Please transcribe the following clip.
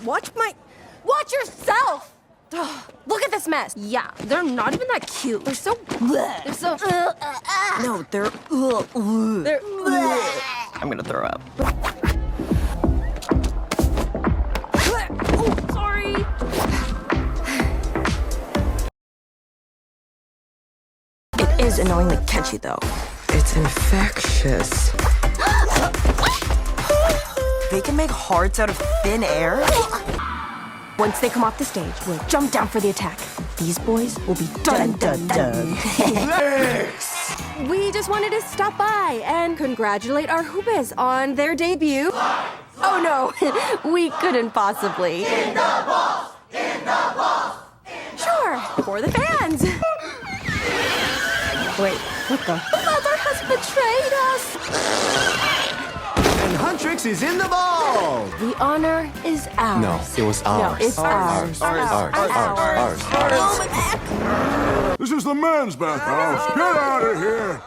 Watch yourself! Ugh, look at this mess. Yeah, they're not even that cute. They're so bleh. They're so No, they're They're bleh. I'm gonna throw up. Oh, sorry. It is annoyingly catchy, though. It's infectious. They can make hearts out of thin air? Once they come off the stage, we'll jump down for the attack. These boys will be done. We just wanted to stop by and congratulate our Hoopes on their debut. Oh no, we couldn't possibly. In the balls! In the balls! Sure, for the fans. Wait, what the? Mother has betrayed us. And Huntrix is in the ball! The honor is ours. No, it was ours. No, it's ours. Ours. This is the men's bathhouse. Get out of here!